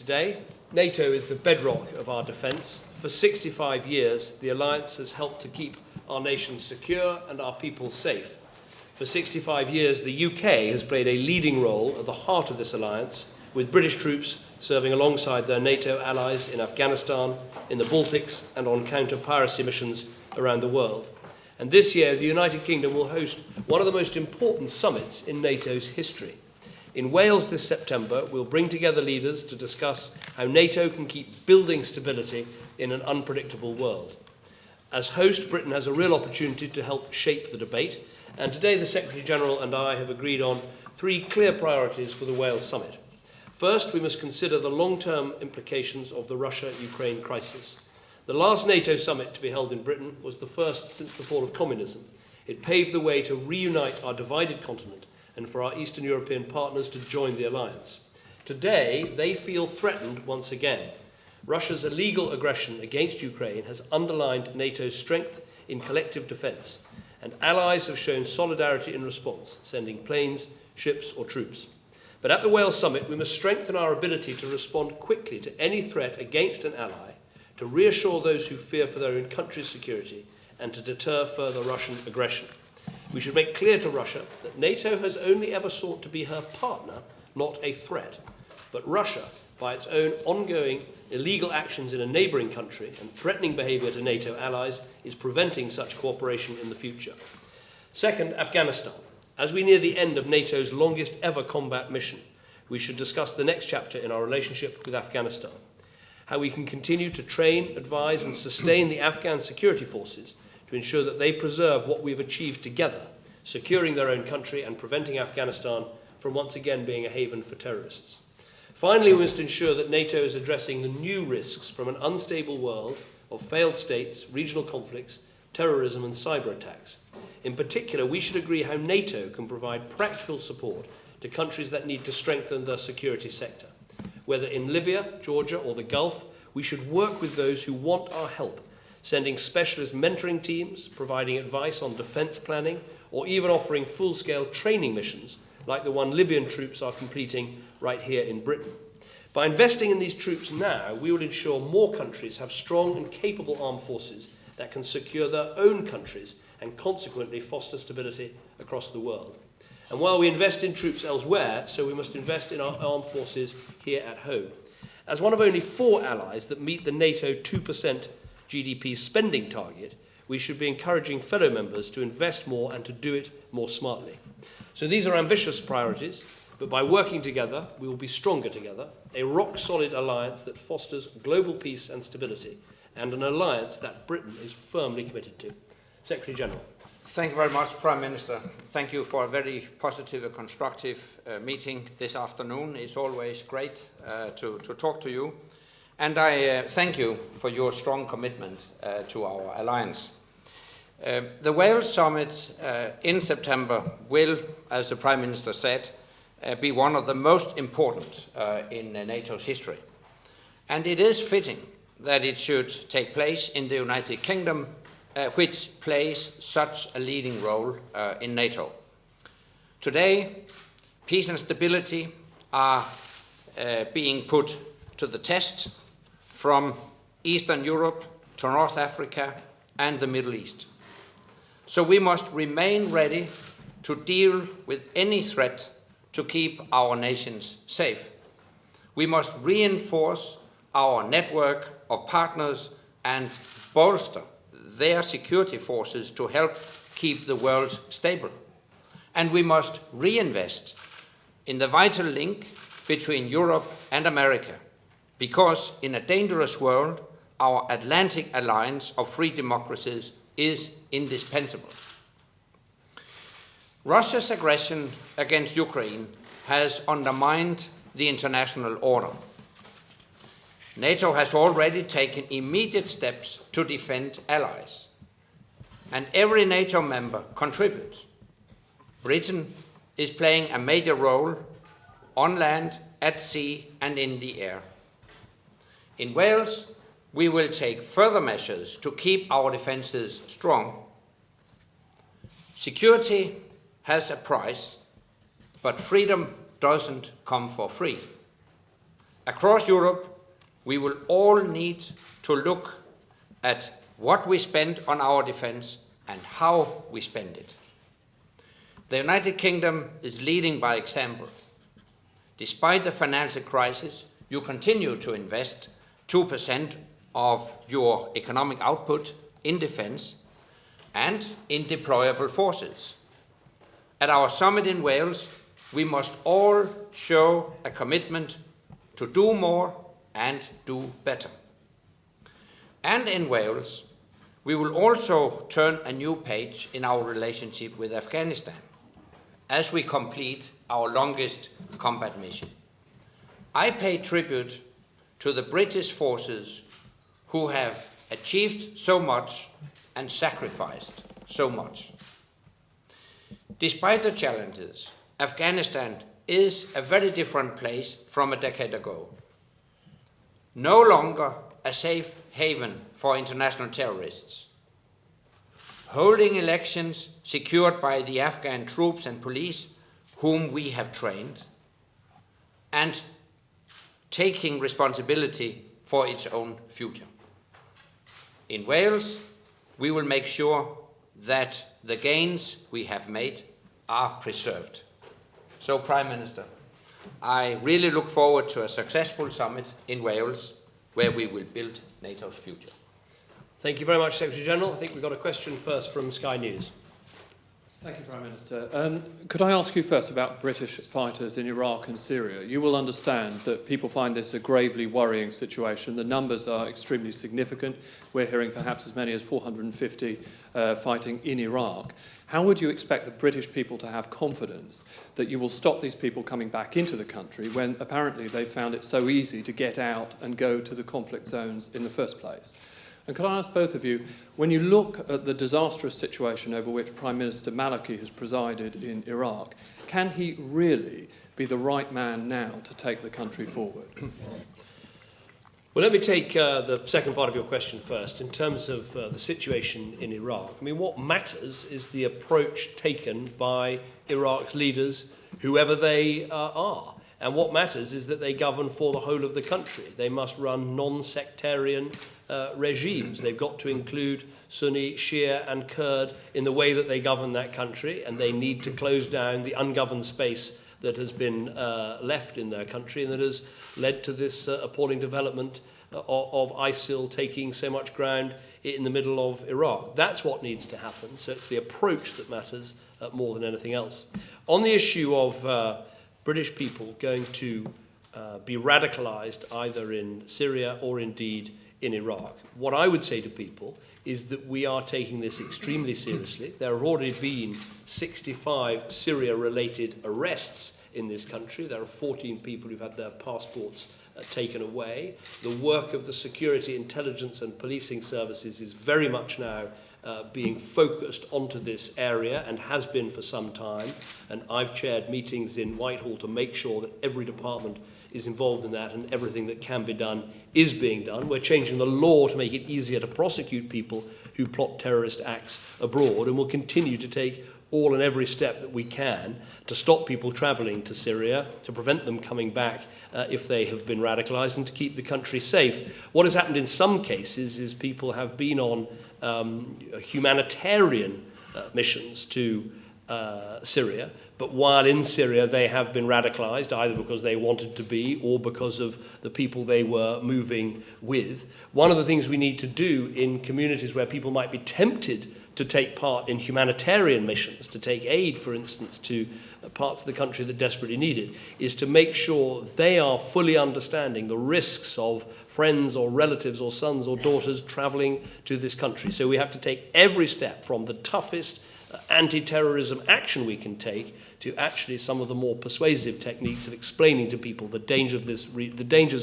Today, NATO is the bedrock of our defence. For 65 years, the alliance has helped to keep our nation secure and our people safe. For 65 years, the UK has played a leading role at the heart of this alliance, with British troops serving alongside their NATO allies in Afghanistan, in the Baltics, and on counter-piracy missions around the world. And this year, the United Kingdom will host one of the most important summits in NATO's history. In Wales this September, we'll bring together leaders to discuss how NATO can keep building stability in an unpredictable world. As host, Britain has a real opportunity to help shape the debate, and today the Secretary-General and I have agreed on 3 clear priorities for the Wales summit. First, we must consider the long-term implications of the Russia-Ukraine crisis. The last NATO summit to be held in Britain was the first since the fall of communism. It paved the way to reunite our divided continent and for our Eastern European partners to join the alliance. Today, they feel threatened once again. Russia's illegal aggression against Ukraine has underlined NATO's strength in collective defence, and allies have shown solidarity in response, sending planes, ships or troops. But at the Wales summit, we must strengthen our ability to respond quickly to any threat against an ally, to reassure those who fear for their own country's security, and to deter further Russian aggression. We should make clear to Russia that NATO has only ever sought to be her partner, not a threat. But Russia, by its own ongoing illegal actions in a neighbouring country and threatening behaviour to NATO allies, is preventing such cooperation in the future. Second, Afghanistan. As we near the end of NATO's longest ever combat mission, we should discuss the next chapter in our relationship with Afghanistan. How we can continue to train, advise and sustain the Afghan security forces to ensure that they preserve what we've achieved together, securing their own country and preventing Afghanistan from once again being a haven for terrorists. Finally, we must ensure that NATO is addressing the new risks from an unstable world of failed states, regional conflicts, terrorism and cyber attacks. In particular, we should agree how NATO can provide practical support to countries that need to strengthen their security sector. Whether in Libya, Georgia or the Gulf, we should work with those who want our help, sending specialist mentoring teams, providing advice on defence planning, or even offering full-scale training missions like the one Libyan troops are completing right here in Britain. By investing in these troops now, we will ensure more countries have strong and capable armed forces that can secure their own countries and consequently foster stability across the world. And while we invest in troops elsewhere, so we must invest in our armed forces here at home. As one of only 4 allies that meet the NATO 2% GDP spending target, we should be encouraging fellow members to invest more and to do it more smartly. So these are ambitious priorities, but by working together, we will be stronger together, a rock-solid alliance that fosters global peace and stability, and an alliance that Britain is firmly committed to. Secretary-General. Thank you very much, Prime Minister. Thank you for a very positive and constructive meeting this afternoon. It's always great to talk to you. And I thank you for your strong commitment to our alliance. The Wales Summit in September will, as the Prime Minister said, be one of the most important in NATO's history. And it is fitting that it should take place in the United Kingdom, which plays such a leading role in NATO. Today, peace and stability are being put to the test from Eastern Europe to North Africa and the Middle East. So we must remain ready to deal with any threat to keep our nations safe. We must reinforce our network of partners and bolster their security forces to help keep the world stable. And we must reinvest in the vital link between Europe and America, because in a dangerous world, our Atlantic alliance of free democracies is indispensable. Russia's aggression against Ukraine has undermined the international order. NATO has already taken immediate steps to defend allies, and every NATO member contributes. Britain is playing a major role on land, at sea and in the air. In Wales, we will take further measures to keep our defences strong. Security has a price, but freedom doesn't come for free. Across Europe, we will all need to look at what we spend on our defense and how we spend it. The United Kingdom is leading by example. Despite the financial crisis, you continue to invest 2% of your economic output in defense and in deployable forces. At our summit in Wales, we must all show a commitment to do more and do better. And in Wales, we will also turn a new page in our relationship with Afghanistan as we complete our longest combat mission. I pay tribute to the British forces who have achieved so much and sacrificed so much. Despite the challenges, Afghanistan is a very different place from a decade ago. No longer a safe haven for international terrorists. Holding elections secured by the Afghan troops and police whom we have trained, and taking responsibility for its own future. In Wales, we will make sure that the gains we have made are preserved. So, Prime Minister, I really look forward to a successful summit in Wales where we will build NATO's future. Thank you very much, Secretary General. I think we've got a question first from Sky News. Thank you, Prime Minister. Could I ask you first about British fighters in Iraq and Syria? You will understand that people find this a gravely worrying situation. The numbers are extremely significant. We're hearing perhaps as many as 450 fighting in Iraq. How would you expect the British people to have confidence that you will stop these people coming back into the country when apparently they found it so easy to get out and go to the conflict zones in the first place? And could I ask both of you, when you look at the disastrous situation over which Prime Minister Maliki has presided in Iraq, can he really be the right man now to take the country forward? Well, let me take the second part of your question first. In terms of the situation in Iraq, I mean, what matters is the approach taken by Iraq's leaders, whoever they are. And what matters is that they govern for the whole of the country. They must run non-sectarian regimes. They've got to include Sunni, Shia and Kurd in the way that they govern that country, and they need to close down the ungoverned space that has been left in their country and that has led to this appalling development of ISIL taking so much ground in the middle of Iraq. That's what needs to happen. So it's the approach that matters more than anything else. On the issue of British people going to be radicalized either in Syria or indeed in Iraq, what I would say to people is that we are taking this extremely seriously. There have already been 65 Syria-related arrests in this country. There are 14 people who've had their passports taken away. The work of the security, intelligence and policing services is very much now being focused onto this area and has been for some time. And I've chaired meetings in Whitehall to make sure that every department is involved in that and everything that can be done is being done. We're changing the law to make it easier to prosecute people who plot terrorist acts abroad, and we'll continue to take all and every step that we can to stop people travelling to Syria, to prevent them coming back if they have been radicalised, and to keep the country safe. What has happened in some cases is people have been on humanitarian missions to Syria, but while in Syria they have been radicalised, either because they wanted to be or because of the people they were moving with. One of the things we need to do in communities where people might be tempted to take part in humanitarian missions, to take aid, for instance, to parts of the country that desperately need it, is to make sure they are fully understanding the risks of friends or relatives or sons or daughters travelling to this country. So we have to take every step, from the toughest anti-terrorism action we can take to actually some of the more persuasive techniques of explaining to people the dangers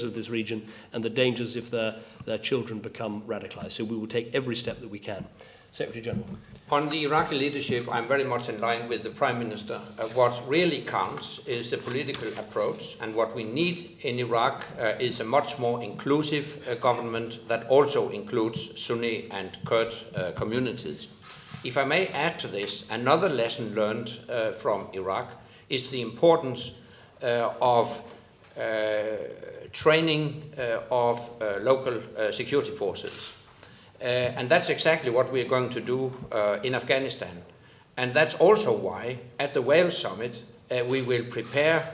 of this region and the dangers if their children become radicalised. So we will take every step that we can. Secretary General. On the Iraqi leadership, I'm very much in line with the Prime Minister. What really counts is the political approach, and what we need in Iraq is a much more inclusive government that also includes Sunni and Kurd communities. If I may add to this, another lesson learned from Iraq is the importance of training of local security forces. And that's exactly what we're going to do in Afghanistan. And that's also why at the Wales Summit we will prepare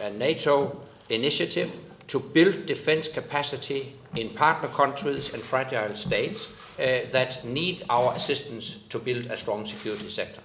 a NATO initiative to build defense capacity in partner countries and fragile states that need our assistance to build a strong security sector.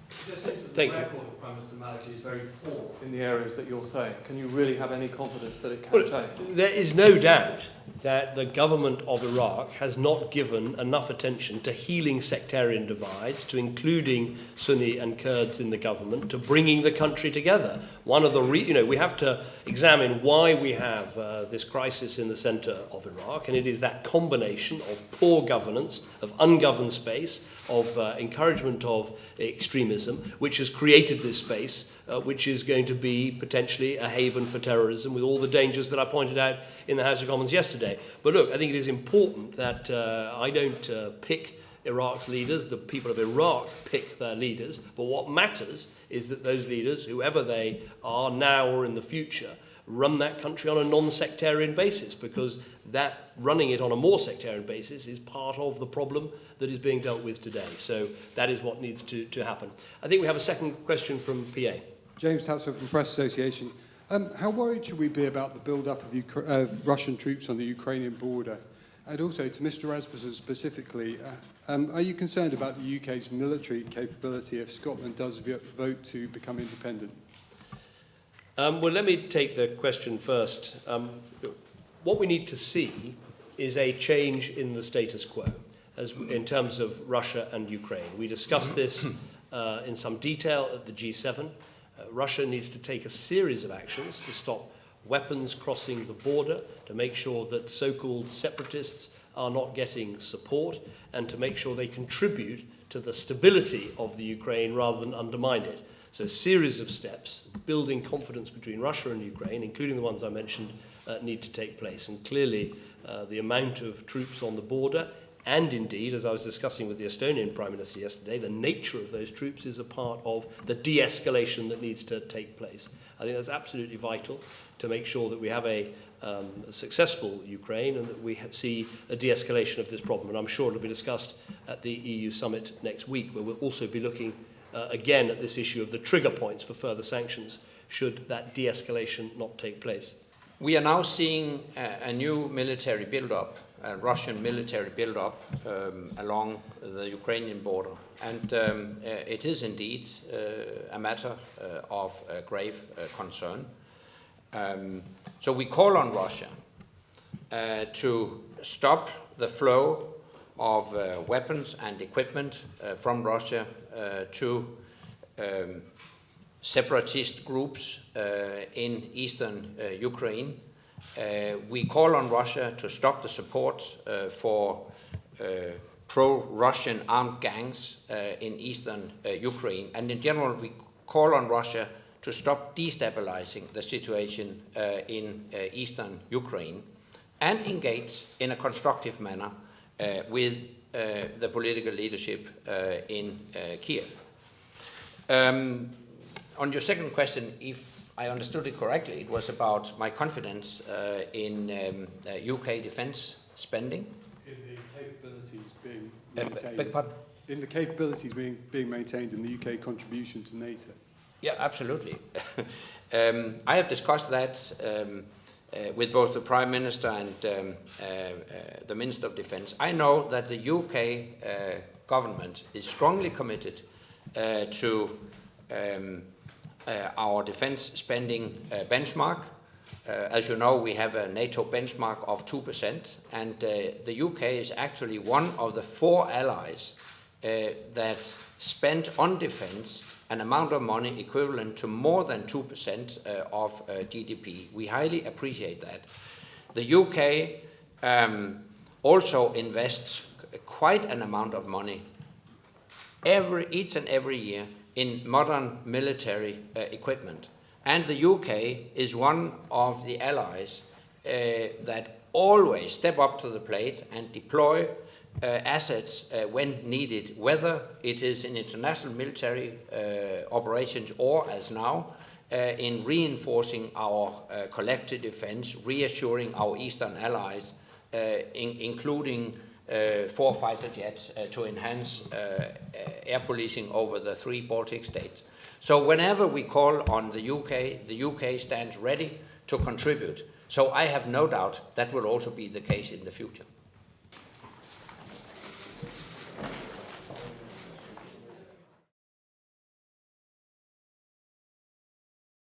Thank you. The record of Prime Minister Maliki is very poor in the areas that you're saying. Can you really have any confidence that it can change? There is no doubt that the government of Iraq has not given enough attention to healing sectarian divides, to including Sunni and Kurds in the government, to bringing the country together. One of the, we have to examine why we have this crisis in the centre of Iraq, and it is that combination of poor governance, of ungoverned space, of encouragement of extremism, which has created this space, which is going to be potentially a haven for terrorism, with all the dangers that I pointed out in the House of Commons yesterday. But look, I think it is important that I don't pick Iraq's leaders. The people of Iraq pick their leaders. But what matters is that those leaders, whoever they are now or in the future, run that country on a non-sectarian basis, because that running it on a more sectarian basis is part of the problem that is being dealt with today. So that is what needs to happen. I think we have a second question from PA. James Tatson from Press Association. How worried should we be about the build-up of Russian troops on the Ukrainian border? And also, to Mr. Rasmussen specifically, are you concerned about the UK's military capability if Scotland does vote to become independent? Well, let me take the question first. What we need to see is a change in the status quo in terms of Russia and Ukraine. We discussed this in some detail at the G7. Russia needs to take a series of actions to stop weapons crossing the border, to make sure that so-called separatists are not getting support, and to make sure they contribute to the stability of the Ukraine rather than undermine it. So a series of steps, building confidence between Russia and Ukraine, including the ones I mentioned, need to take place. And clearly, the amount of troops on the border, and indeed, as I was discussing with the Estonian Prime Minister yesterday, the nature of those troops is a part of the de-escalation that needs to take place. I think that's absolutely vital to make sure that we have a successful Ukraine and that we see a de-escalation of this problem. And I'm sure it'll be discussed at the EU summit next week, where we'll also be looking again at this issue of the trigger points for further sanctions should that de-escalation not take place. We are now seeing a new military build-up, a Russian military build-up along the Ukrainian border. And it is indeed a matter of grave concern. So we call on Russia to stop the flow of weapons and equipment from Russia to separatist groups in eastern Ukraine. We call on Russia to stop the support for pro-Russian armed gangs in eastern Ukraine. And in general, we call on Russia to stop destabilizing the situation in eastern Ukraine and engage in a constructive manner with the political leadership in Kiev. On your second question, if I understood it correctly, it was about my confidence in UK defence spending. In the capabilities being maintained. In the capabilities being maintained in the UK contribution to NATO. Yeah, absolutely. I have discussed that with both the Prime Minister and the Minister of Defence. I know that the UK government is strongly committed to our defence spending benchmark. As you know, we have a NATO benchmark of 2%, and the UK is actually one of the 4 allies that spend on defence an amount of money equivalent to more than 2% of GDP. We highly appreciate that. The UK also invests quite an amount of money each and every year in modern military equipment. And the UK is one of the allies that always step up to the plate and deploy assets when needed, whether it is in international military operations or, as now, in reinforcing our collective defense, reassuring our Eastern allies, including 4 fighter jets to enhance air policing over the 3 Baltic states. So whenever we call on the UK stands ready to contribute. So I have no doubt that will also be the case in the future.